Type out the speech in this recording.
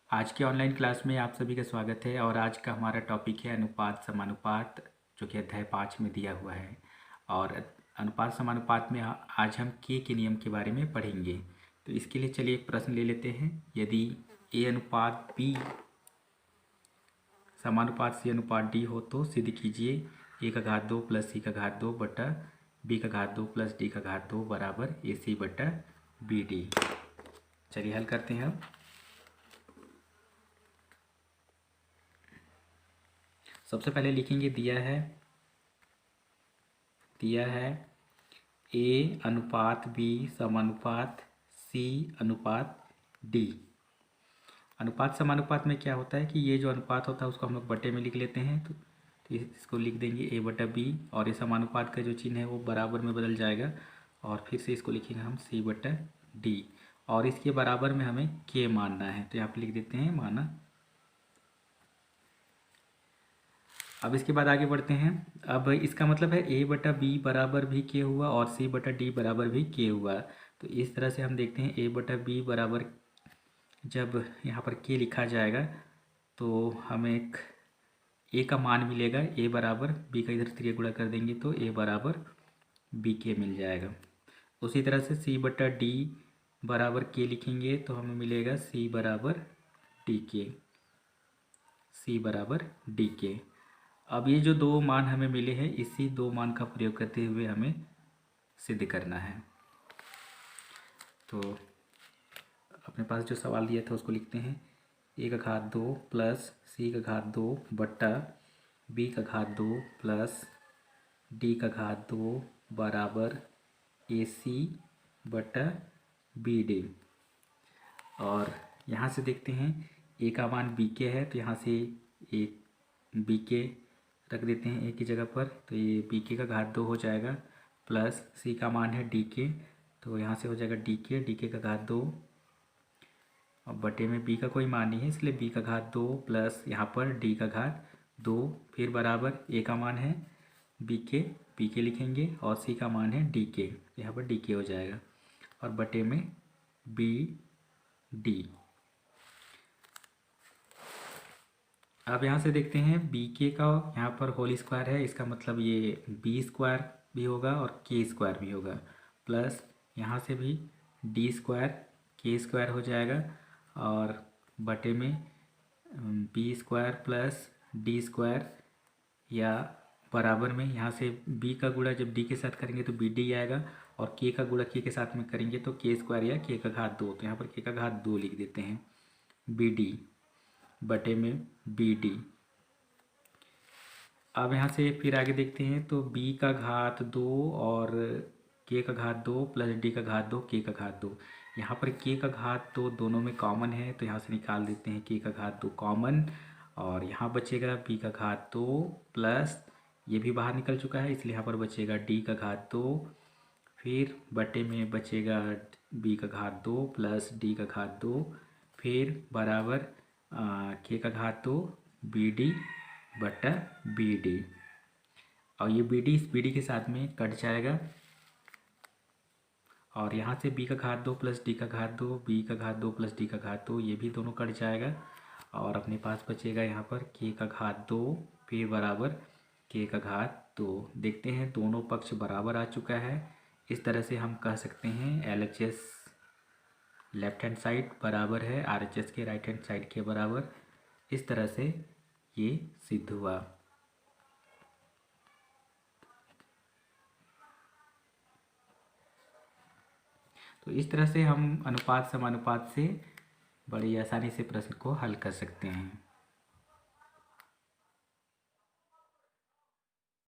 आज के online class में आप सभी का स्वागत है और आज का हमारा टॉपिक है अनुपात समानुपात, जो कि अध्याय 5 में दिया हुआ है। और अनुपात समानुपात में आज हम के नियम के बारे में पढ़ेंगे। तो इसके लिए चलिए एक प्रश्न ले लेते हैं। यदि ए अनुपात बी समानुपात सी अनुपात डी हो तो सिद्ध कीजिए ए का घात 2 प्लस सी का घात 2 बटा बी का घात 2 प्लस डी का घात 2 बराबर ए सी बटा बी डी। चलिए हल करते हैं। अब सबसे पहले लिखेंगे दिया है ए अनुपात बी समानुपात सी अनुपात डी। अनुपात समानुपात में क्या होता है कि ये जो अनुपात होता है उसको हम लोग बटे में लिख लेते हैं। तो इसको लिख देंगे ए बटा बी और ये समानुपात का जो चिन्ह है वो बराबर में बदल जाएगा और फिर से इसको लिखेंगे हम सी बटा डी और इसके बराबर में हमें के मानना है। तो यहाँ पर लिख देते हैं माना। अब इसके बाद आगे बढ़ते हैं। अब इसका मतलब है ए बटा बी बराबर भी के हुआ और सी बटा डी बराबर भी के हुआ। तो इस तरह से हम देखते हैं ए बटा बी बराबर जब यहाँ पर के लिखा जाएगा तो हमें एक ए का मान मिलेगा। ए बराबर बी का इधर 3 गुणा कर देंगे तो ए बराबर बी के मिल जाएगा। उसी तरह से सी बटा डी बराबर के लिखेंगे तो हमें मिलेगा सी बराबर डी के, सी बराबर डी के। अब ये जो दो मान हमें मिले हैं इसी दो मान का प्रयोग करते हुए हमें सिद्ध करना है। तो अपने पास जो सवाल दिया था उसको लिखते हैं। ए का घात 2 प्लस सी का घात 2 बट्टा बी का घात 2 प्लस डी का घात 2 बराबर ए सी बट्टा बी डी। और यहाँ से देखते हैं ए का मान बी के है तो यहाँ से ए बी के रख देते हैं ए की जगह पर। तो ये बी के का घात 2 हो जाएगा प्लस सी का मान है डी के तो यहाँ से हो जाएगा डी के का घात 2 और बटे में बी का कोई मान नहीं है इसलिए बी का घात 2 प्लस यहाँ पर डी का घात 2 फिर बराबर ए का मान है बी के लिखेंगे और सी का मान है डी के, यहाँ पर डी के हो जाएगा और बटे में बी डी। अब यहाँ से देखते हैं बी के का यहाँ पर होल स्क्वायर है, इसका मतलब ये बी स्क्वायर भी होगा और के स्क्वायर भी होगा प्लस यहाँ से भी डी स्क्वायर के स्क्वायर हो जाएगा और बटे में B square plus D square या बराबर में यहाँ से बी का गुणा जब डी के साथ करेंगे तो बी डी आएगा और के का गुणा के साथ में करेंगे तो के स्क्वायर या के का घात 2। तो यहाँ पर के का घात 2 लिख देते हैं बी डी बटे में बी डी। अब यहाँ से फिर आगे देखते हैं तो बी का घात 2 और के का घात 2 प्लस डी का घात 2 के का घात 2। यहाँ पर के का घात 2 दोनों में कॉमन है तो यहाँ से निकाल देते हैं के का घात 2 कॉमन और यहाँ बचेगा बी का घात 2 प्लस ये भी बाहर निकल चुका है इसलिए यहाँ पर बचेगा डी का घात 2 फिर बटे में बचेगा बी का घात 2 प्लस डी का घात 2 फिर बराबर के का घात 2 बी डी बटा बी डी और ये बी डी इस बी डी के साथ में कट जाएगा और यहाँ से बी का घात 2 प्लस डी का घात 2 बी का घात 2 प्लस डी का घात 2 ये भी दोनों कट जाएगा और अपने पास बचेगा यहाँ पर के का घात 2 फिर बराबर के का घात 2। देखते हैं दोनों पक्ष बराबर आ चुका है। इस तरह से हम कह सकते हैं LHS लेफ्ट हैंड साइड बराबर है RHS के राइट हैंड साइड के बराबर। इस तरह से ये सिद्ध हुआ। तो इस तरह से हम अनुपात समानुपात से बड़ी आसानी से प्रश्न को हल कर सकते हैं।